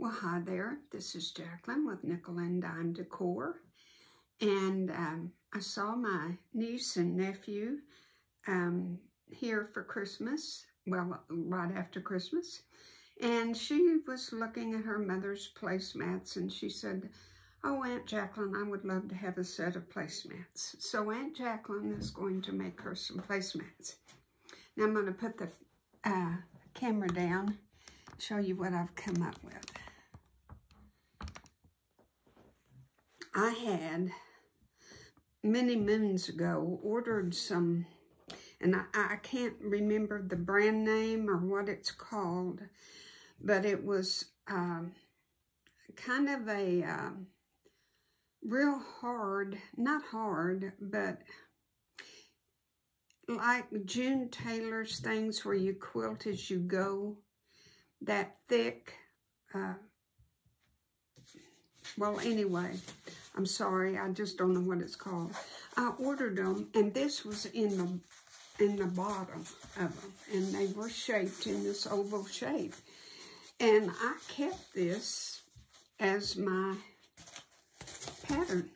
Well, hi there. This is Jacqueline with Nickel and Dime Decor. And I saw my niece and nephew here for Christmas, well, right after Christmas. And she was looking at her mother's placemats, and she said, "Oh, Aunt Jacqueline, I would love to have a set of placemats." So Aunt Jacqueline is going to make her some placemats. Now I'm going to put the camera down, show you what I've come up with. I had, many moons ago, ordered some, and I can't remember the brand name or what it's called, but it was kind of a real hard, not hard, but like June Taylor's things where you quilt as you go, that thick, well, anyway, I'm sorry, I just don't know what it's called. I ordered them, and this was in the bottom of them, and they were shaped in this oval shape. And I kept this as my pattern,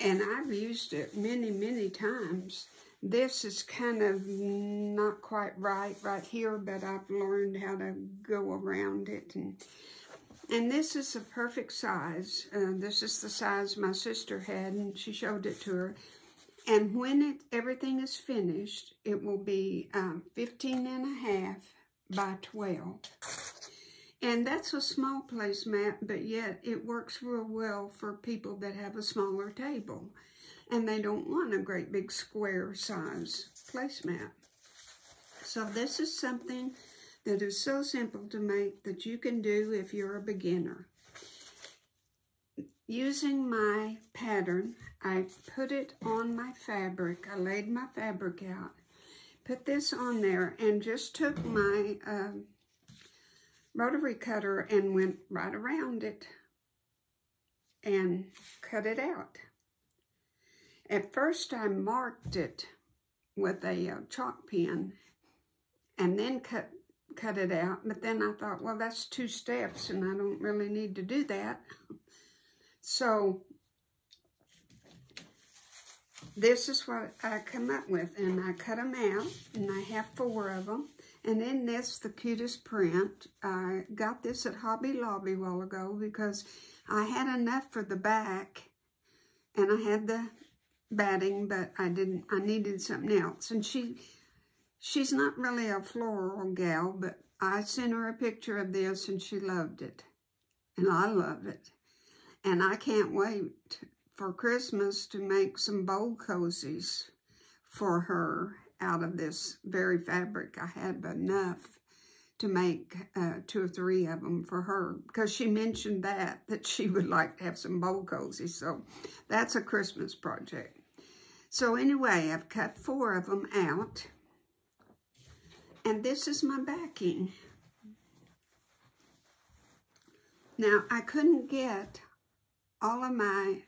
and I've used it many, many times. This is kind of not quite right here, but I've learned how to go around it. And this is a perfect size. This is the size my sister had, and she showed it to her. And when everything is finished, it will be 15.5 by 12. And that's a small placemat, but yet it works real well for people that have a smaller table and they don't want a great big square size placemat. So this is something that is so simple to make that you can do if you're a beginner. Using my pattern, I put it on my fabric. I laid my fabric out, put this on there, and just took my rotary cutter and went right around it and cut it out. At first, I marked it with a chalk pen and then cut it out, but then I thought, well, that's 2 steps and I don't really need to do that. So this is what I come up with, and I cut them out, and I have 4 of them. And in this, the cutest print. I got this at Hobby Lobby a while ago because I had enough for the back, and I had the batting, but I needed something else. And she's not really a floral gal, but I sent her a picture of this, and she loved it. And I love it. And I can't wait for Christmas to make some bowl cozies for her out of this very fabric. I had enough to make 2 or 3 of them for her, because she mentioned that she would like to have some bowl cozies. So that's a Christmas project. So anyway, I've cut 4 of them out. And this is my backing. Now, I couldn't get all of my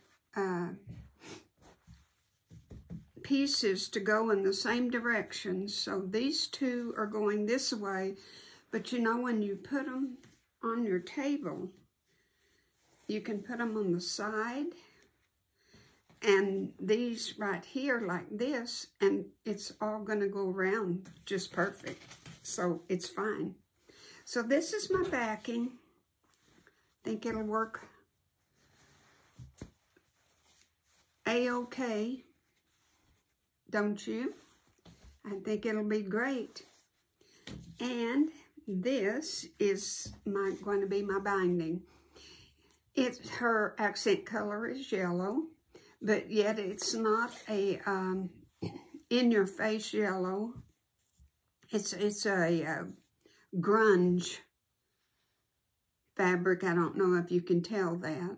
pieces to go in the same direction, so these 2 are going this way. But you know, when you put them on your table, you can put them on the side, and these right here like this, and it's all going to go around just perfect, so it's fine. So this is my backing. Think it'll work A-okay, don't you? I think it'll be great. And this is going to be my binding. Her accent color is yellow, but yet it's not a in-your-face yellow. It's a grunge fabric. I don't know if you can tell that,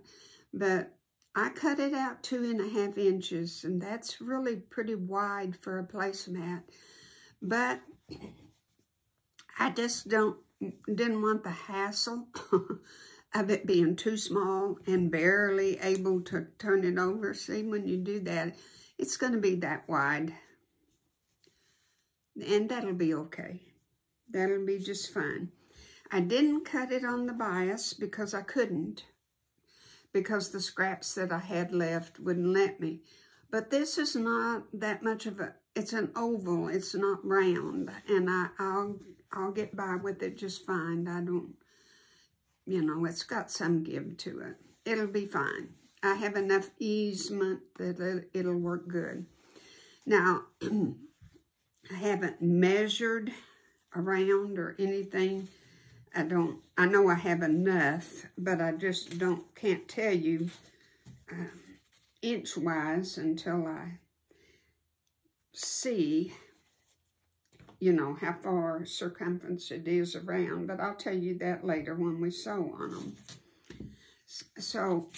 but I cut it out 2.5 inches, and that's really pretty wide for a placemat. But I just didn't want the hassle of it being too small and barely able to turn it over. See, when you do that, it's going to be that wide. And that'll be okay. That'll be just fine. I didn't cut it on the bias because I couldn't, because the scraps that I had left wouldn't let me. But this is not that much of a, it's an oval, it's not round, and I'll get by with it just fine. I don't, you know, it's got some give to it. It'll be fine. I have enough easement that it'll work good. Now, I haven't measured around or anything. I know I have enough, but I just can't tell you inch-wise until I see, you know, how far circumference it is around. But I'll tell you that later when we sew on them. So,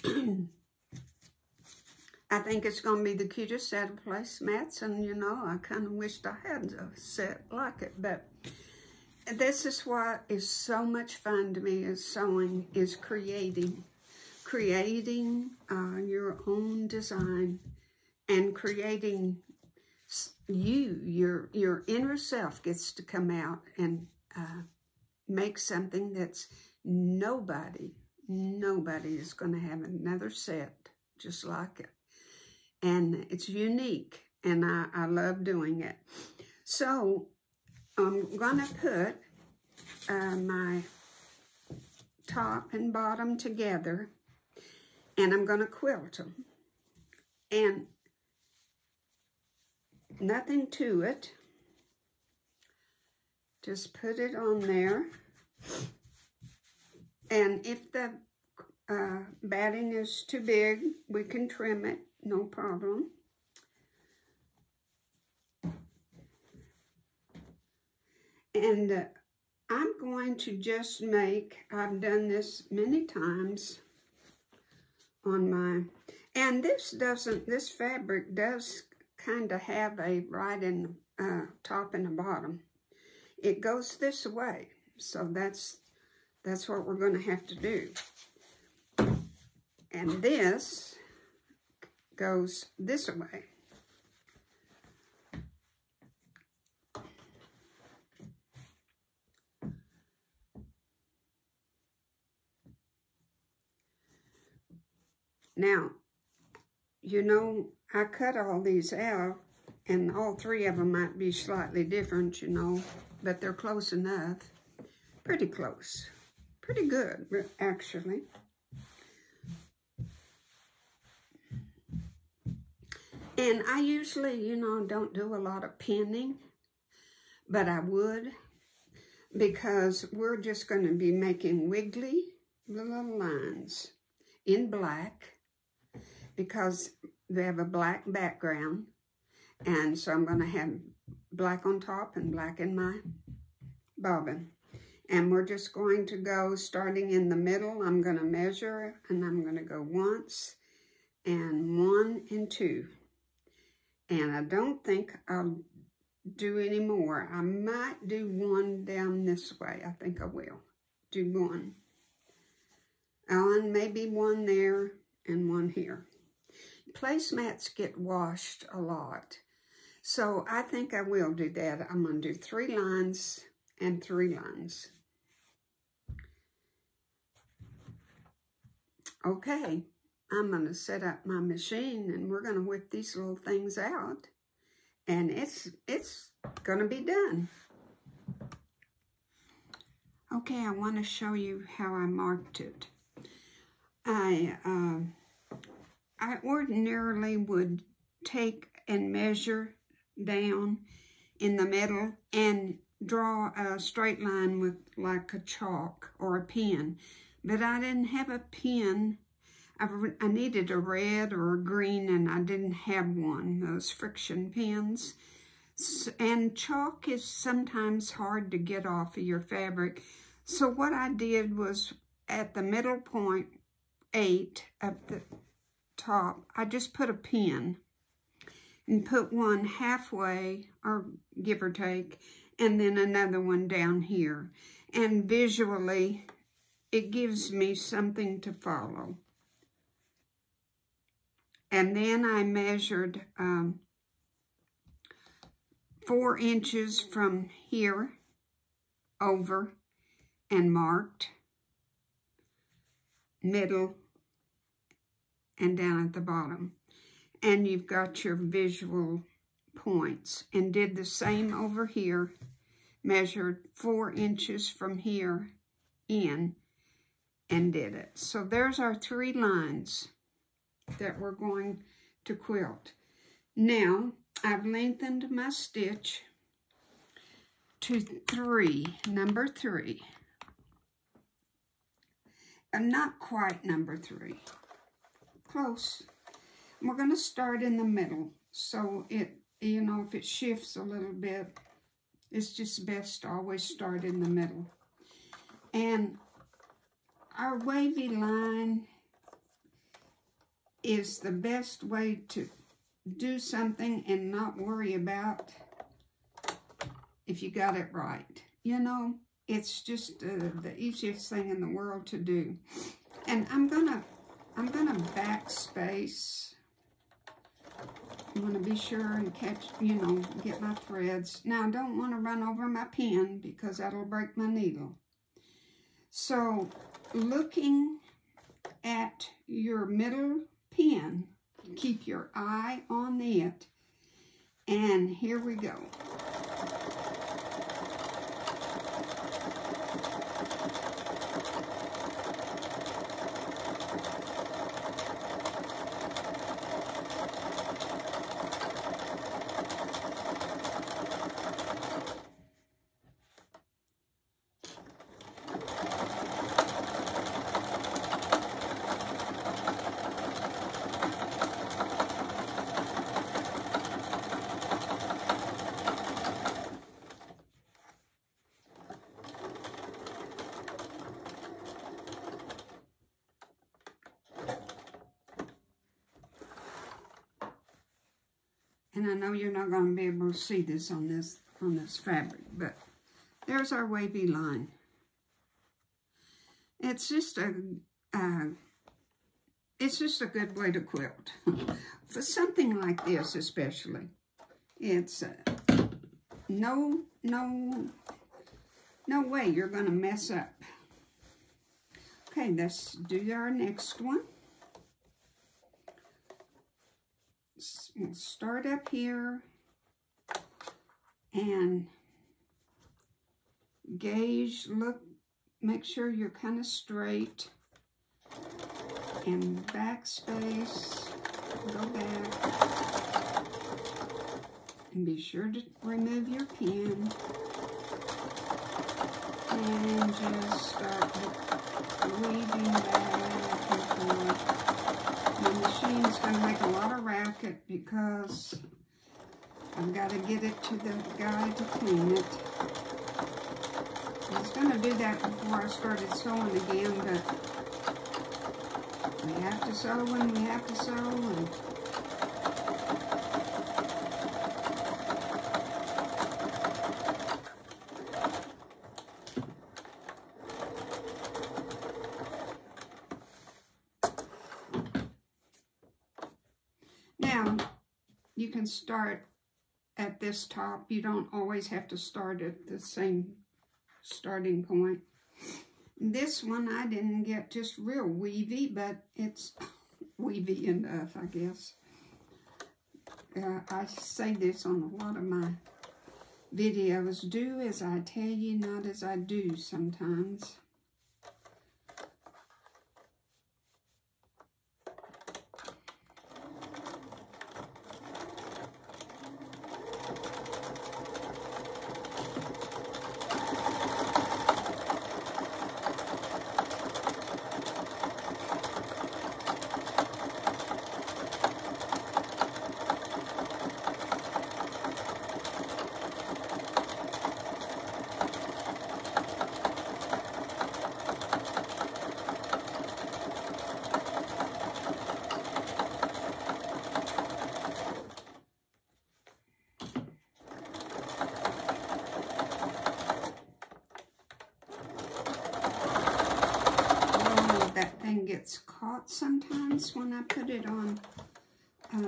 I think it's going to be the cutest set of placemats, and, you know, I kind of wished I had a set like it, but this is what is so much fun to me is sewing, is creating your own design and creating your inner self gets to come out and make something that's nobody is going to have another set just like it. And it's unique, and I love doing it. So I'm going to put my top and bottom together, and I'm going to quilt them. And nothing to it. Just put it on there. And if the batting is too big, we can trim it, no problem. And I'm going to just make, I've done this many times on my, and this fabric does kind of have a right in the top and the bottom. It goes this way, so that's what we're going to have to do. And this goes this way. Now, you know, I cut all these out, and all three of them might be slightly different, you know, but they're close enough. Pretty close. Pretty good, actually. And I usually, you know, don't do a lot of pinning, but I would, because we're just going to be making wiggly little lines in black, because they have a black background, and so I'm going to have black on top and black in my bobbin. And we're just going to go, starting in the middle, I'm going to measure, and I'm going to go once, and 1 and 2. And I don't think I'll do any more. I might do 1 down this way. I think I will do 1. And maybe 1 there and 1 here. Placemats get washed a lot, so I think I will do that. I'm going to do 3 lines and 3 lines. Okay, I'm going to set up my machine, and we're going to whip these little things out, and it's going to be done. Okay, I want to show you how I marked it. I ordinarily would take and measure down in the middle and draw a straight line with like a chalk or a pen, but I didn't have a pen. I needed a red or a green, and I didn't have one, those friction pens. And chalk is sometimes hard to get off of your fabric. So what I did was, at the middle point, 8 at the top, I just put a pin and put one halfway, or give or take, and then another one down here. And visually, it gives me something to follow. And then I measured 4 inches from here over, and marked, middle, and down at the bottom. And you've got your visual points. And did the same over here. Measured 4 inches from here in and did it. So there's our 3 lines that we're going to quilt. Now, I've lengthened my stitch to 3, number 3. And not quite number 3. Close. We're going to start in the middle. So it, you know, if it shifts a little bit, it's just best to always start in the middle. And our wavy line is the best way to do something and not worry about if you got it right. You know, it's just the easiest thing in the world to do. And I'm gonna backspace. I'm going to be sure and catch, you know, get my threads. Now, I don't want to run over my pen because that'll break my needle. So, looking at your middle pin, keep your eye on it. And here we go. And I know you're not going to be able to see this on this fabric, but there's our wavy line. It's just a good way to quilt. For something like this especially. It's no way you're going to mess up. Okay, let's do our next one. We'll start up here and gauge, look, make sure you're kind of straight, and backspace, go back, and be sure to remove your pin, and just start weaving back and forth. The machine's going to make a lot of racket because I've got to get it to the guy to clean it. I was going to do that before I started sewing again, but we have to sew when we have to sew. And now, you can start at this top. You don't always have to start at the same starting point. This one I didn't get just real weavy, but it's weavy enough, I guess. I say this on a lot of my videos. Do as I tell you, not as I do sometimes. Gets caught sometimes when I put it on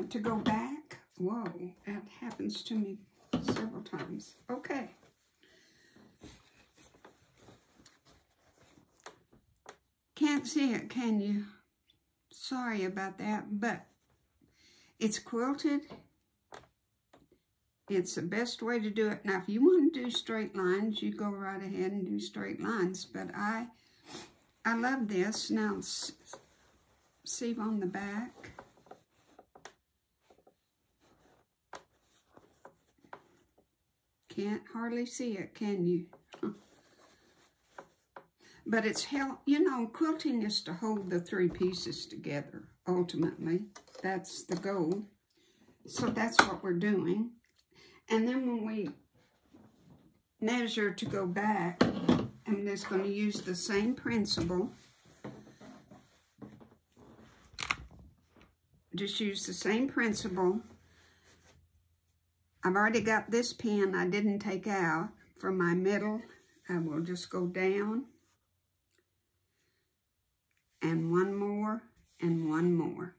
to go back. Whoa, that happens to me several times. Okay. Can't see it, can you? Sorry about that, but it's quilted. It's the best way to do it. Now, if you want to do straight lines, you go right ahead and do straight lines. But I love this. Now, see on the back. Can't hardly see it, can you? But it's quilting is to hold the three pieces together, ultimately. That's the goal. So that's what we're doing. And then when we measure to go back, I'm just going to use the same principle. Just use the same principle. I've already got this pin I didn't take out from my middle. I will just go down. And one more, and one more.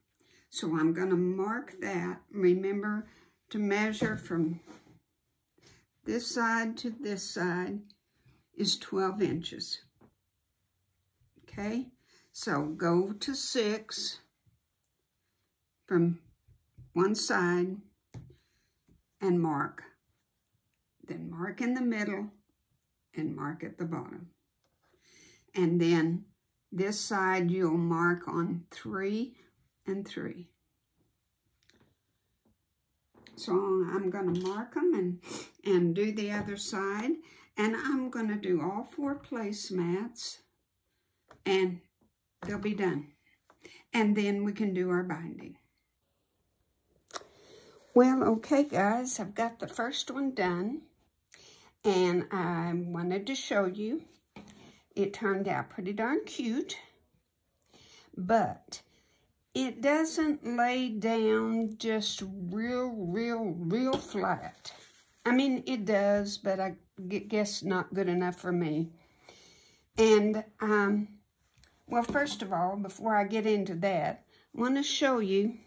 So I'm going to mark that. Remember to measure from this side to this side is 12 inches. Okay? So go to 6 from one side and mark. Then mark in the middle and mark at the bottom. And then this side you'll mark on 3 and 3. So I'm going to mark them and do the other side. And I'm going to do all 4 placemats and they'll be done. And then we can do our binding. Well, okay guys, I've got the first one done. And I wanted to show you. It turned out pretty darn cute, but it doesn't lay down just real flat. I mean, it does, but I guess not good enough for me. And, well, first of all, before I get into that, I want to show you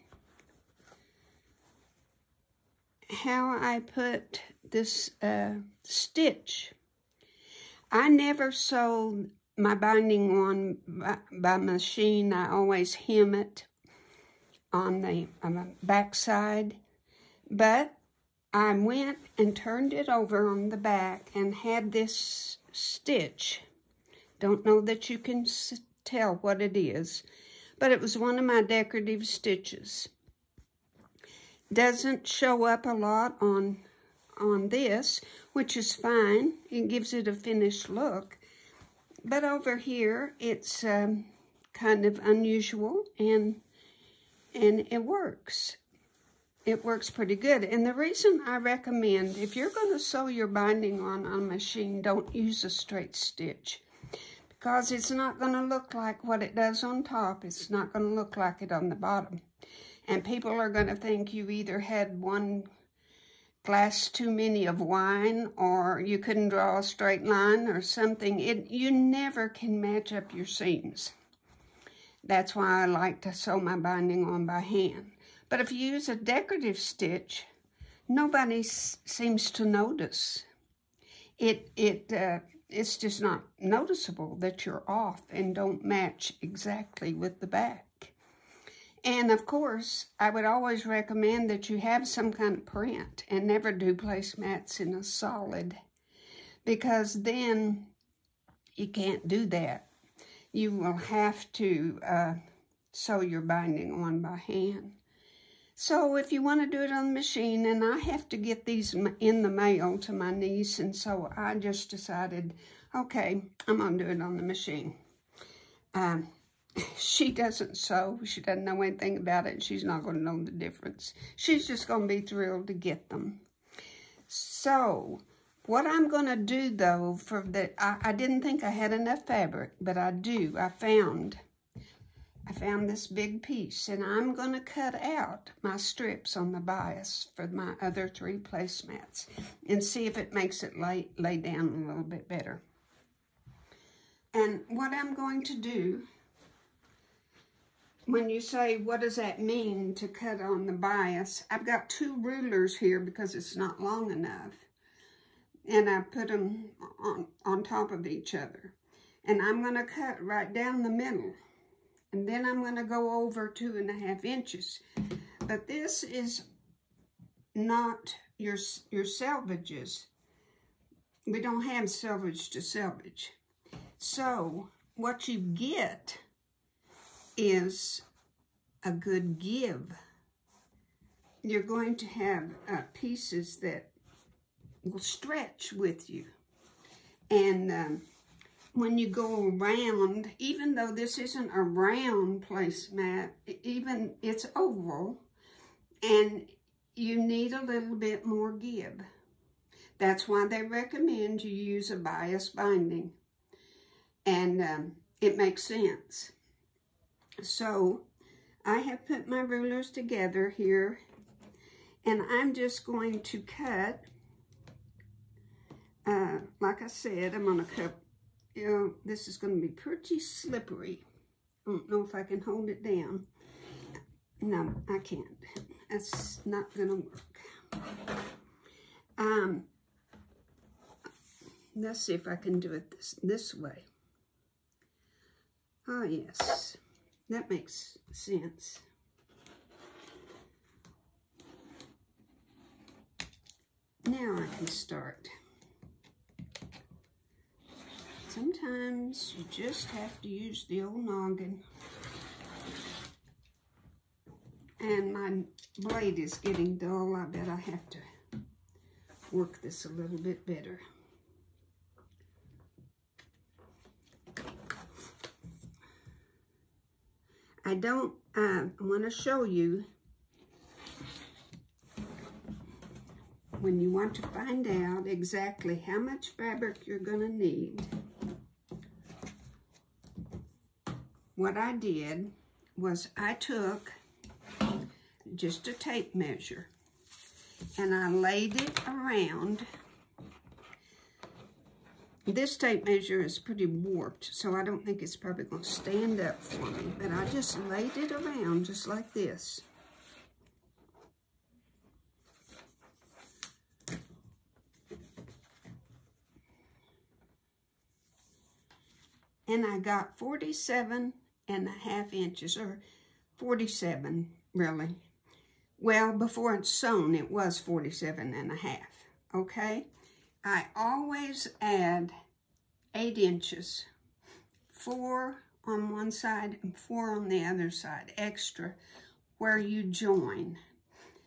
how I put this stitch. I never sewed my binding on by machine. I always hem it on the back side. But I went and turned it over on the back and had this stitch. Don't know that you can tell what it is, but it was one of my decorative stitches. Doesn't show up a lot on this, which is fine. It gives it a finished look. But over here, it's kind of unusual, and it works. It works pretty good. And the reason I recommend, if you're going to sew your binding on a machine, don't use a straight stitch. Because it's not going to look like what it does on top. It's not going to look like it on the bottom. And people are going to think you either had one glass too many of wine, or you couldn't draw a straight line or something. You never can match up your seams. That's why I like to sew my binding on by hand. But if you use a decorative stitch, nobody seems to notice. It's just not noticeable that you're off and don't match exactly with the back. And, of course, I would always recommend that you have some kind of print and never do placemats in a solid, because then you can't do that. You will have to sew your binding on by hand. So if you want to do it on the machine, and I have to get these in the mail to my niece, and so I just decided, okay, I'm going to do it on the machine. She doesn't sew. She doesn't know anything about it. And she's not going to know the difference. She's just going to be thrilled to get them. So, what I'm going to do, though, I didn't think I had enough fabric, but I do. I found this big piece, and I'm going to cut out my strips on the bias for my other 3 placemats and see if it makes it lay down a little bit better. And what I'm going to do, when you say, what does that mean to cut on the bias? I've got 2 rulers here because it's not long enough. And I put them on top of each other. And I'm going to cut right down the middle. And then I'm going to go over 2.5 inches. But this is not your selvages. We don't have selvage to selvage. So what you get is a good give. You're going to have pieces that will stretch with you. And when you go around, even though this isn't a round placemat, even it's oval, and you need a little bit more give. That's why they recommend you use a bias binding. And it makes sense. So I have put my rulers together here, and I'm just going to cut, like I said, I'm going to cut, this is going to be pretty slippery. I don't know if I can hold it down. No, I can't. That's not going to work. Let's see if I can do it this way. Oh, yes. That makes sense. Now I can start. Sometimes you just have to use the old noggin. And my blade is getting dull. I bet I have to work this a little bit better. I want to show you when you want to find out exactly how much fabric you're going to need. What I did was I took just a tape measure and I laid it around. This tape measure is pretty warped, so I don't think it's probably going to stand up for me. But I just laid it around just like this. And I got 47.5 inches, or 47, really. Well, before it's sewn, it was 47.5, okay? I always add 8 inches, 4 on one side and 4 on the other side, extra, where you join.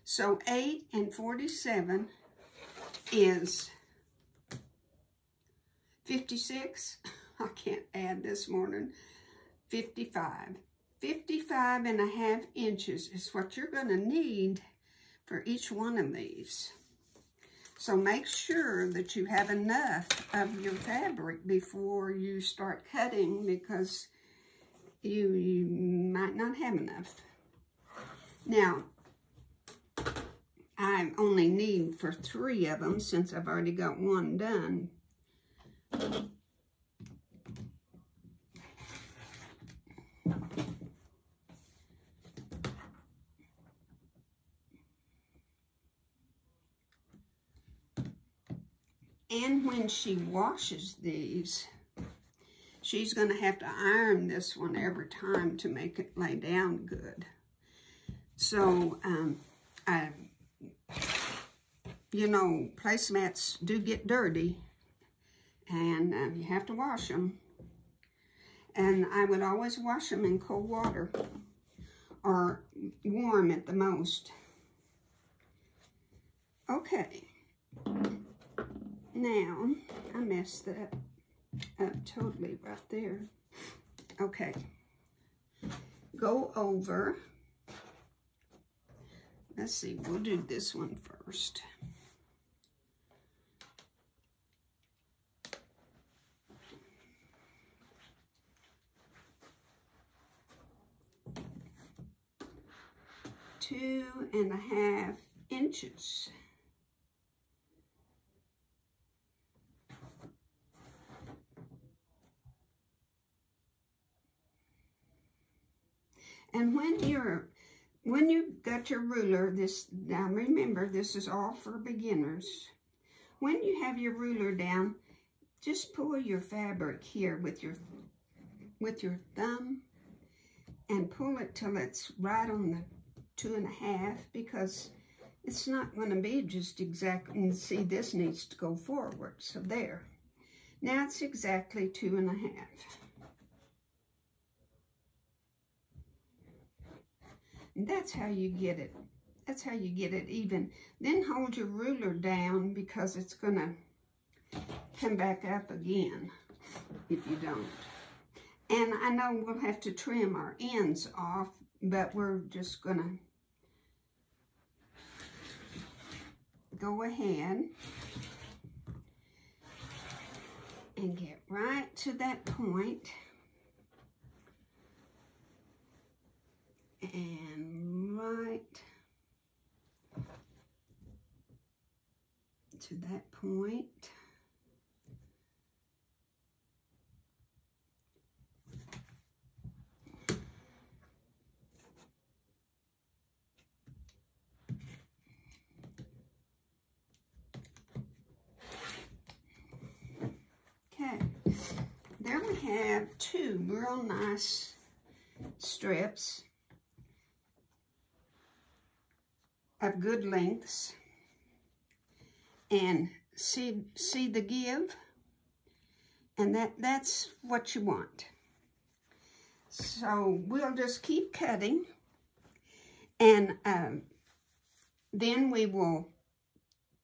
So 8 and 47 is 56. I can't add this morning. 55. 55.5 inches is what you're going to need for each one of these. So make sure that you have enough of your fabric before you start cutting, because you might not have enough. Now, I only need for 3 of them since I've already got one done. And when she washes these, she's going to have to iron this one every time to make it lay down good. So, you know, placemats do get dirty, and you have to wash them. And I would always wash them in cold water, or warm at the most. Okay. Now, I messed that up totally right there. Okay. Go over. Let's see, we'll do this one first. Two and a half inches. And when you got your ruler, now remember, this is all for beginners. When you have your ruler down, just pull your fabric here with your thumb and pull it till it's right on the 2.5, because it's not going to be just exactly, and see, this needs to go forward, so there. Now it's exactly 2.5. And that's how you get it. That's how you get it even. Then hold your ruler down, because it's going to come back up again if you don't. And I know we'll have to trim our ends off, but we're just going to go ahead and get right to that point and right to that point. Okay, there we have 2 real nice strips of good lengths. And see the give? And that's what you want. So we'll just keep cutting, and then we will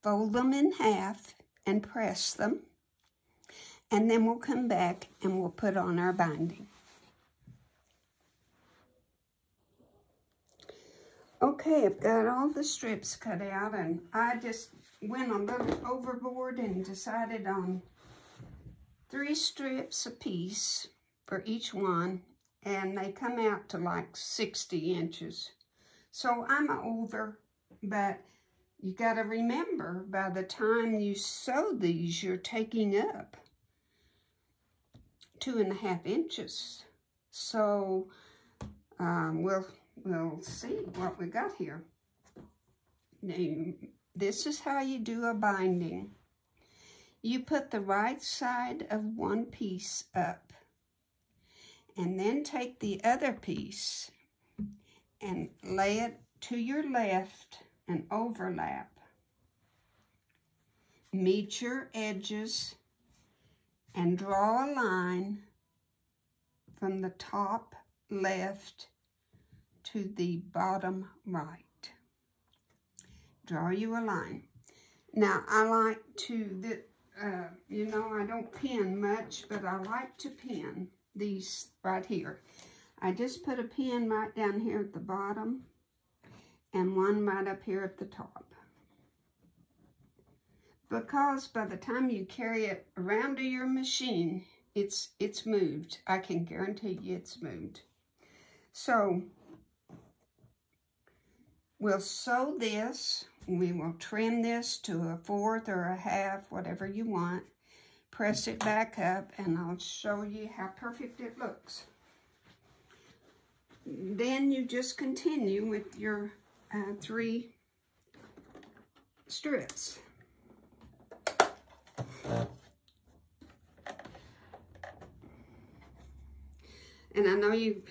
fold them in half and press them. And then we'll come back and we'll put on our binding. Okay, I've got all the strips cut out, and I just went a little overboard and decided on 3 strips a piece for each one, and they come out to like 60 inches. So I'm over, but you got to remember, by the time you sew these, you're taking up 2.5 inches. So we'll see what we got here. Now, this is how you do a binding. You put the right side of one piece up, and then take the other piece and lay it to your left and overlap. Meet your edges and draw a line from the top left to the bottom right. Draw you a line. Now, I like to, you know, I don't pin much, but I like to pin these right here. I just put a pin right down here at the bottom and one right up here at the top. Because by the time you carry it around to your machine, it's moved. I can guarantee you it's moved. So, we'll sew this. We will trim this to a 1/4 or a 1/2, whatever you want. Press it back up, and I'll show you how perfect it looks. Then you just continue with your 3 strips. And I know you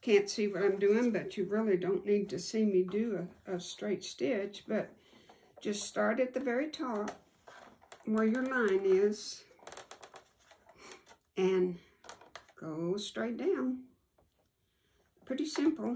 can't see what I'm doing, but you really don't need to see me do a straight stitch, but just start at the very top where your line is and go straight down. Pretty simple.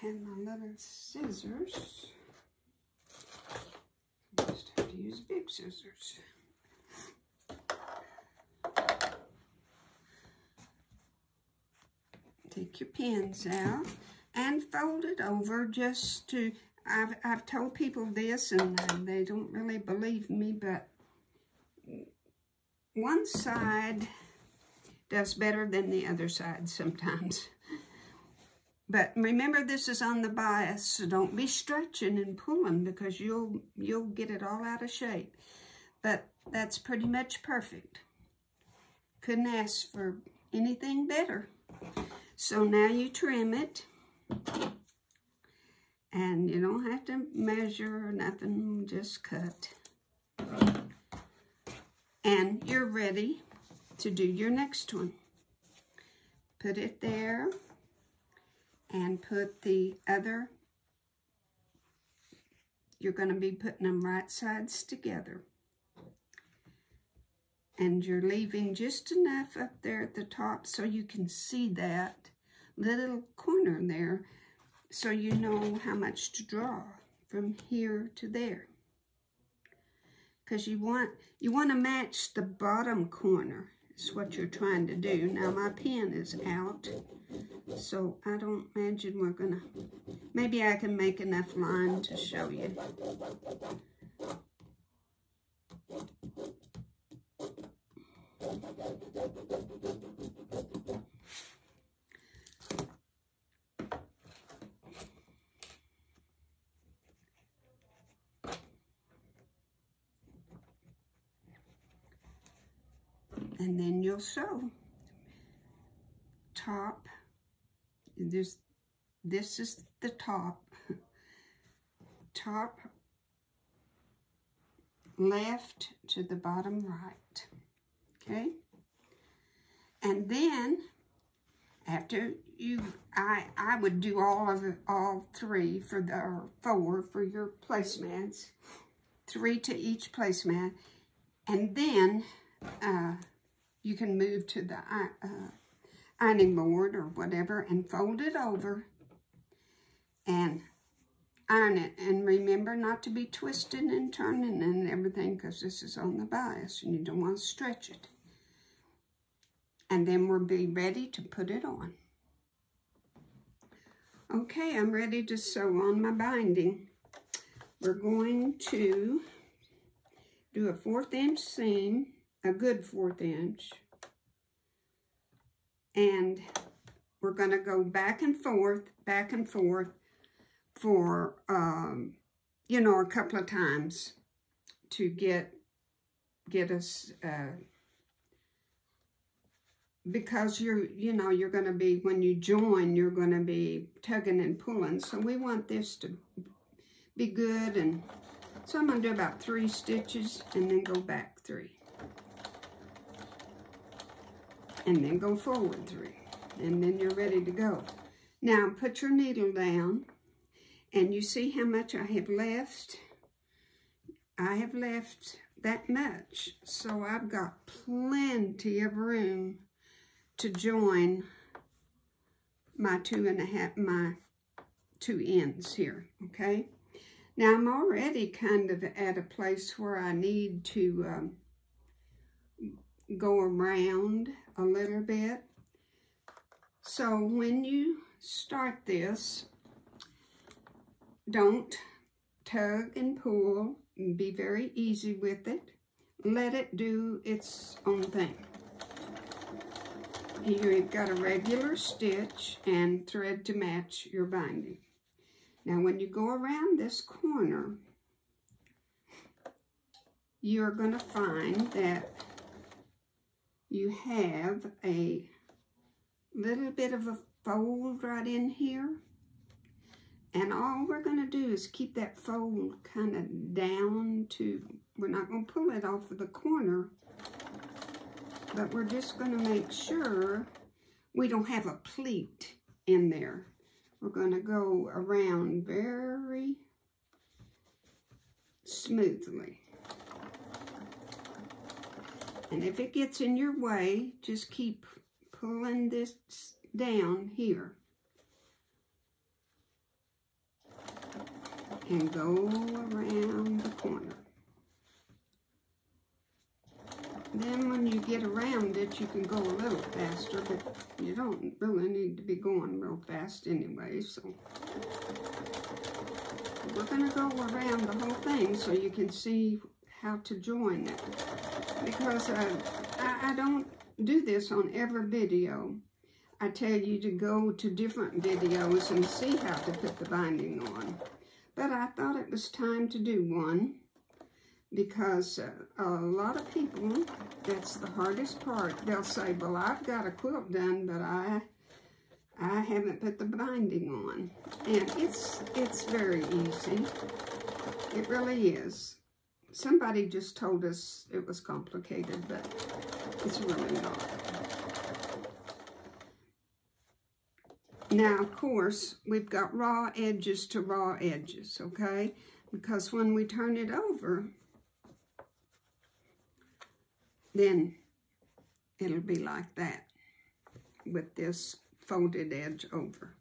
And my little scissors. I just have to use big scissors. Take your pins out and fold it over just to, I've told people this and they don't really believe me, but one side does better than the other side sometimes. But remember, this is on the bias, so don't be stretching and pulling because you'll get it all out of shape. But that's pretty much perfect. Couldn't ask for anything better. So now you trim it. And you don't have to measure or nothing, just cut. And you're ready to do your next one. Put it there. And put the other, you're going to be putting them right sides together. And you're leaving just enough up there at the top so you can see that little corner there, so you know how much to draw from here to there. Because you want to match the bottom corner, is what you're trying to do. Now my pen is out, so I don't imagine we're gonna, maybe I can make enough line to show you. And then you'll sew. Top, this is the top. Top left to the bottom right. Okay? And then after you, I would do all three for the, or four for your placemats. 3 to each placemat. And then you can move to the ironing board or whatever and fold it over and iron it. And remember not to be twisting and turning and everything, because this is on the bias and you don't want to stretch it. And then we'll be ready to put it on. Okay, I'm ready to sew on my binding. We're going to do a 1/4 inch seam, a good 1/4 inch. And we're going to go back and forth for, you know, a couple of times to get us, because you're going to be, when you join, you're going to be tugging and pulling. So we want this to be good. And so I'm going to do about 3 stitches and then go back 3. And then go forward 3. And then you're ready to go. Now put your needle down. And you see how much I have left? I have left that much. So I've got plenty of room to join my 2 ends here, okay? Now I'm already kind of at a place where I need to go around a little bit. So when you start this, don't tug and pull. Be very easy with it. Let it do its own thing. Here you've got a regular stitch and thread to match your binding. Now when you go around this corner, you're going to find that you have a little bit of a fold right in here. And all we're going to do is keep that fold kind of down to, we're not going to pull it off of the corner, but we're just going to make sure we don't have a pleat in there. We're going to go around very smoothly. And if it gets in your way, just keep pulling this down here. And go around the corner. Then when you get around it, you can go a little faster, but you don't really need to be going real fast anyway, so. We're going to go around the whole thing so you can see how to join it. Because I don't do this on every video. I tell you to go to different videos and see how to put the binding on. But I thought it was time to do one because a lot of people, that's the hardest part. They'll say, well, I've got a quilt done, but I haven't put the binding on. And it's very easy. It really is. Somebody just told us it was complicated, but it's really not. Now, of course, we've got raw edges to raw edges, okay? Because when we turn it over, then it'll be like that with this folded edge over.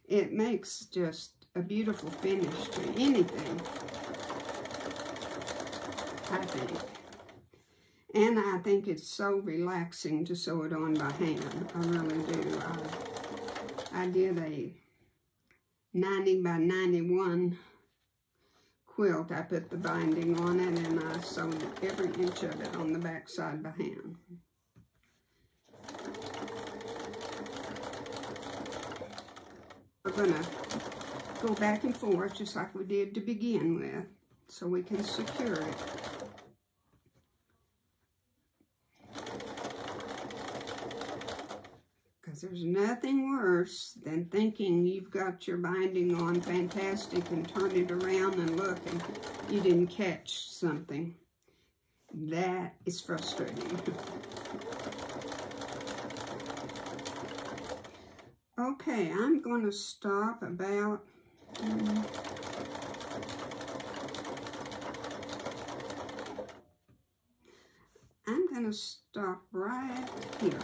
It makes just a beautiful finish to anything, I think. And I think it's so relaxing to sew it on by hand. I really do. I did a 90 by 91 quilt. I put the binding on it and I sewed every inch of it on the back side by hand. We're going to go back and forth just like we did to begin with so we can secure it. Because there's nothing worse than thinking you've got your binding on fantastic and turn it around and look and you didn't catch something. That is frustrating. Okay, I'm going to stop about I'm going to stop right here.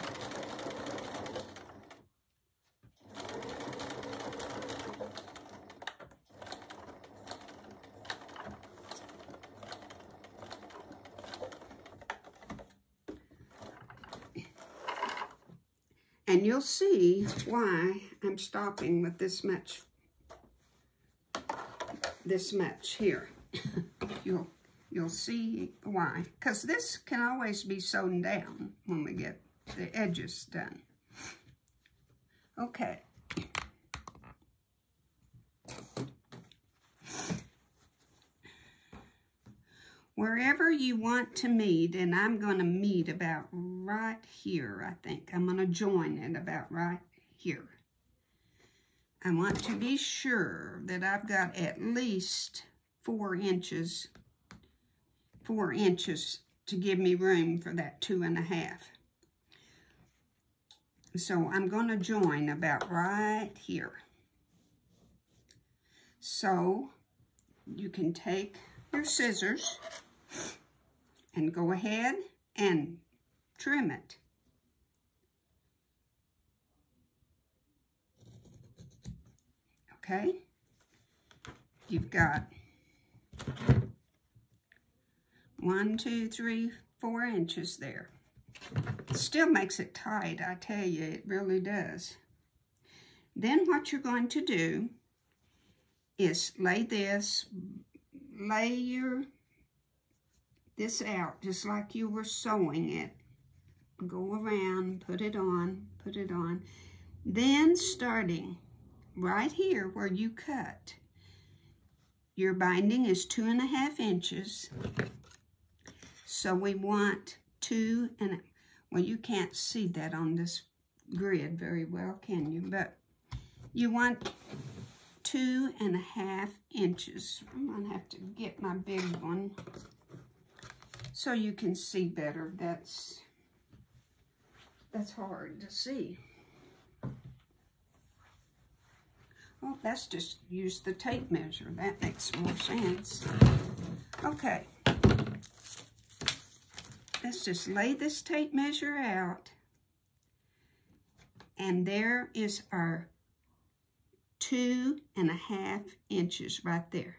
And you'll see why I'm stopping with this much here. You'll see why. Because this can always be sewn down when we get the edges done. Okay. Wherever you want to meet, and I'm going to meet about right here, I think. I'm going to join it about right here. I want to be sure that I've got at least 4 inches to give me room for that 2.5. So I'm going to join about right here. So you can take your scissors and go ahead and trim it. Okay? You've got 1, 2, 3, 4 inches there. It still makes it tight, I tell you, it really does. Then what you're going to do is lay this out just like you were sewing it. Go around, put it on. Then starting right here where you cut, your binding is 2.5 inches. So we want 2 and, well, you can't see that on this grid very well, can you? But you want 2.5 inches. I'm gonna have to get my big one so you can see better. That's hard to see. Well, let's just use the tape measure. That makes more sense. Okay. Let's just lay this tape measure out. And there is our 2.5 inches right there.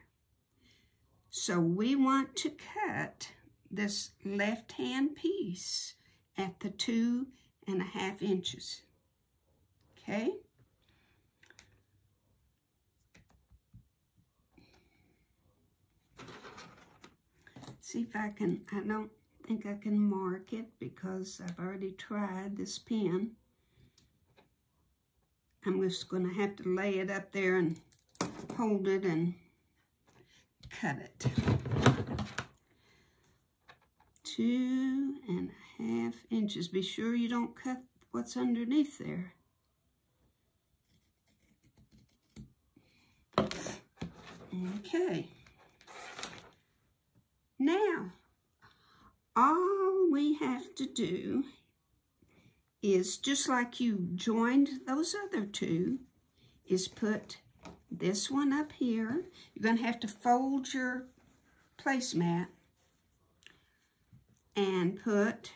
So we want to cut this left-hand piece at the 2.5 inches. Okay? See if I can, I don't think I can mark it because I've already tried this pen. I'm just going to have to lay it up there and hold it and cut it. 2.5 inches. Be sure you don't cut what's underneath there. Okay. Now, all we have to do is, just like you joined those other two, is put this one up here. You're going to have to fold your placemat and put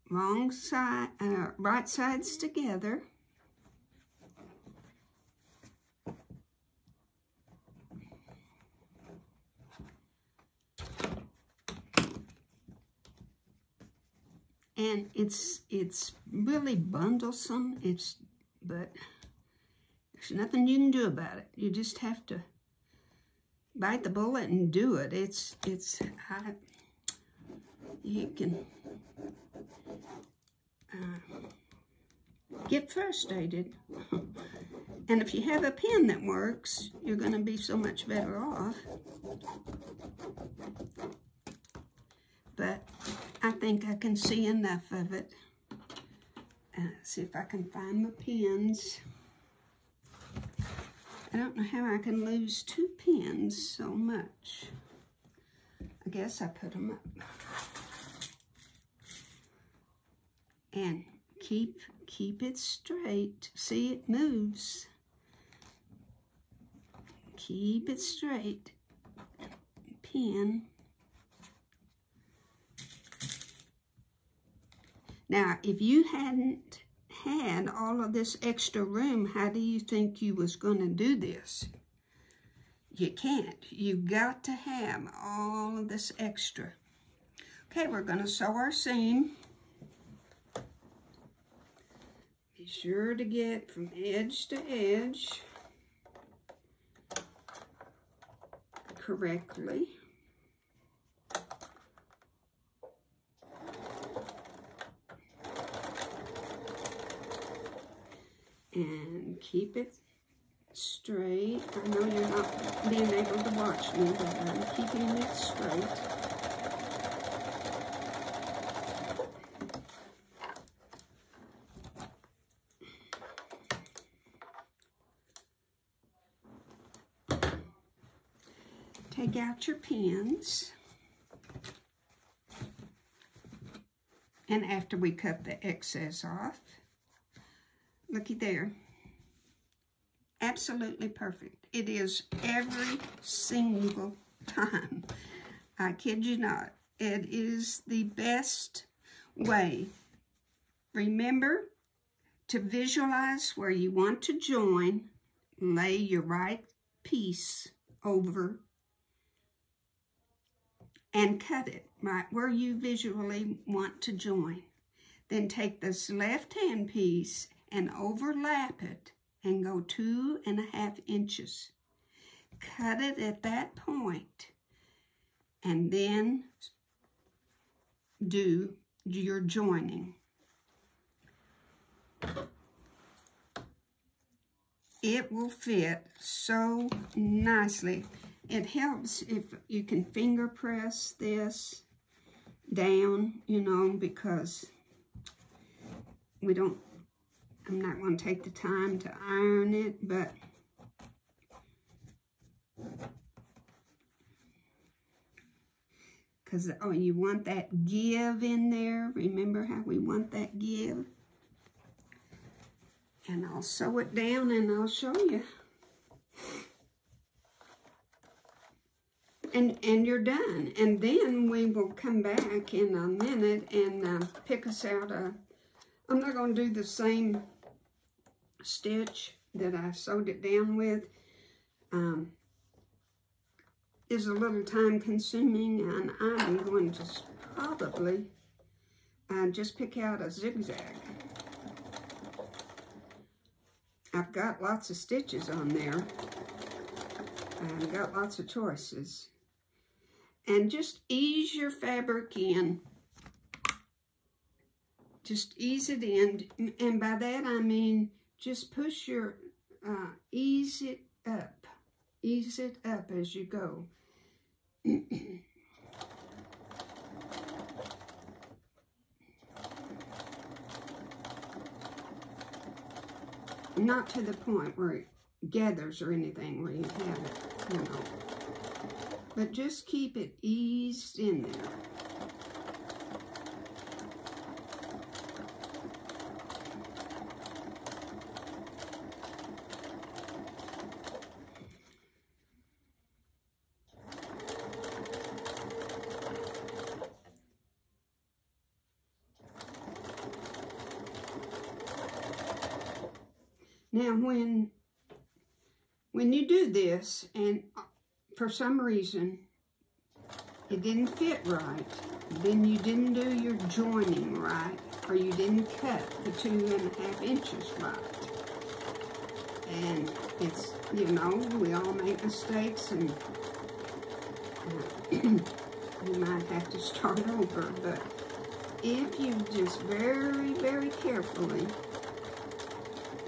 right sides together. And it's really bundlesome. But there's nothing you can do about it. You just have to bite the bullet and do it. You can get frustrated. And if you have a pen that works, you're going to be so much better off. But I think I can see enough of it. See if I can find my pens. I don't know how I can lose 2 pens so much. I guess I put them up. And keep it straight. See, it moves. Keep it straight. Pen. Now, if you hadn't had all of this extra room, how do you think you was going to do this? You can't. You've got to have all of this extra. Okay, we're going to sew our seam. Be sure to get from edge to edge correctly. And keep it straight. I know you're not being able to watch me, but I'm keeping it straight. Take out your pins. And after we cut the excess off, looky there. Absolutely perfect. It is every single time. I kid you not. It is the best way. Remember to visualize where you want to join. Lay your right piece over and cut it right where you visually want to join. Then take this left-hand piece and overlap it and go 2.5 inches. Cut it at that point and then do your joining. It will fit so nicely. It helps if you can finger press this down, you know, because I'm not going to take the time to iron it, but because you want that give in there. Remember how we want that give? And I'll sew it down and I'll show you. And you're done. And then we will come back in a minute and pick us out I'm not going to do the same stitch that I sewed it down with. Is a little time consuming, and I'm going to probably just pick out a zigzag. I've got lots of stitches on there. I've got lots of choices. And just ease your fabric in. Just ease it in. And by that I mean just push your, ease it up. Ease it up as you go. Not to the point where it gathers or anything where you have it, you know. But just keep it eased in there. Now, when you do this, and for some reason it didn't fit right, then you didn't do your joining right, or you didn't cut the 2.5 inches right. And it's, you know, we all make mistakes, and you might have to start over. But if you just very, very carefully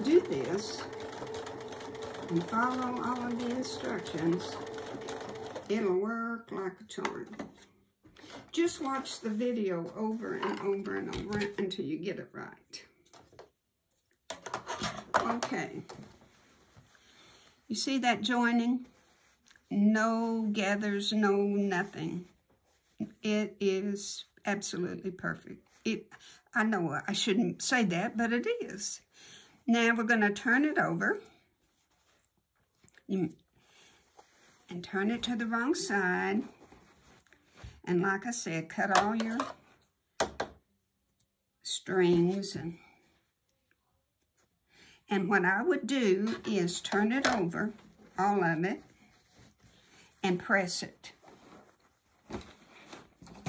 do this and follow all of the instructions, it'll work like a charm. Just watch the video over and over and over until you get it right. Okay. You see that joining? No gathers, no nothing. It is absolutely perfect. I know I shouldn't say that, but it is. Now we're going to turn it over and turn it to the wrong side. And like I said, cut all your strings. And what I would do is turn it over, all of it, and press it.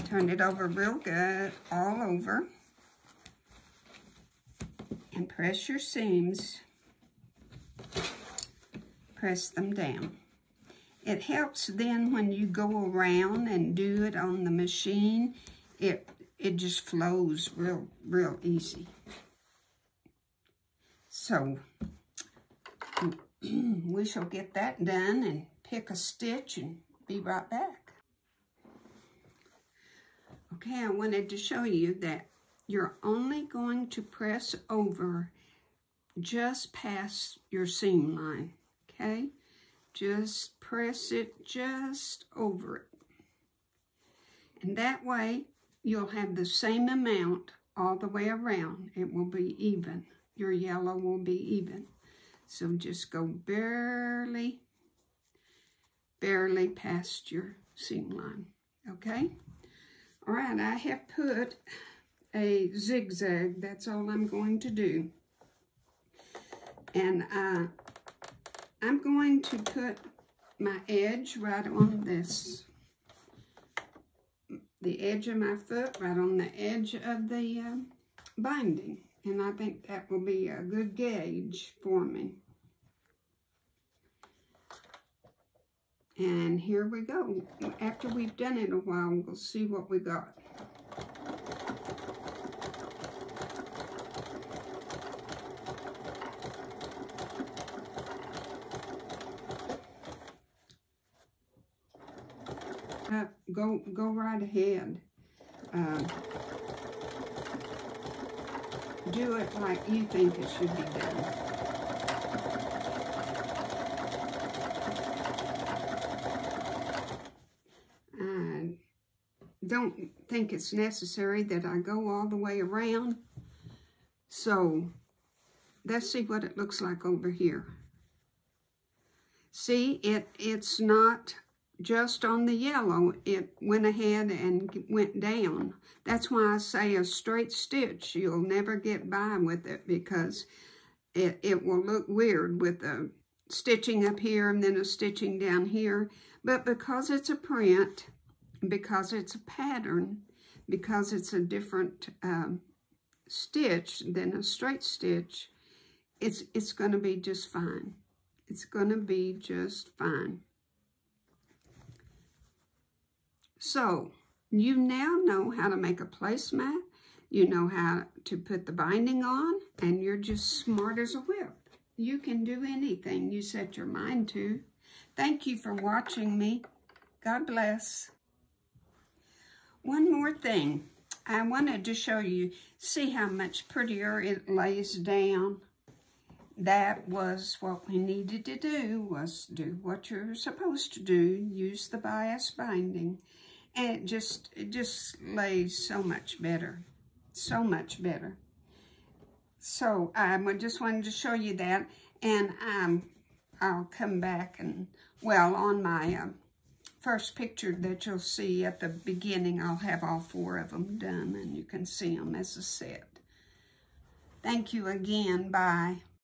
Turn it over real good, all over. And press your seams, press them down. It helps then when you go around and do it on the machine, it just flows real easy. So, we shall get that done and pick a stitch and be right back. Okay, I wanted to show you that you're only going to press over just past your seam line, okay? Just press it just over it. And that way, you'll have the same amount all the way around. It will be even. Your yellow will be even. So just go barely past your seam line, okay? All right, I have put a zigzag. That's all I'm going to do. And I'm going to put my edge right on this, the edge of my foot, right on the edge of the binding. And I think that will be a good gauge for me. And here we go. After we've done it a while, we'll see what we got. Go right ahead. Do it like you think it should be done. I don't think it's necessary that I go all the way around. So let's see what it looks like over here. See, it's not just on the yellow, it went ahead and went down. That's why I say a straight stitch. You'll never get by with it because it will look weird with a stitching up here and then a stitching down here. But because it's a print, because it's a pattern, because it's a different stitch than a straight stitch, it's going to be just fine. It's going to be just fine. So, you now know how to make a placemat. You know how to put the binding on, and you're just smart as a whip. You can do anything you set your mind to. Thank you for watching me. God bless. One more thing. I wanted to show you, see how much prettier it lays down. That was what we needed to do, was do what you're supposed to do, use the bias binding. And it just lays so much better, so much better. So I just wanted to show you that, and I'll come back and, well, on my first picture that you'll see at the beginning, I'll have all 4 of them done, and you can see them as a set. Thank you again. Bye.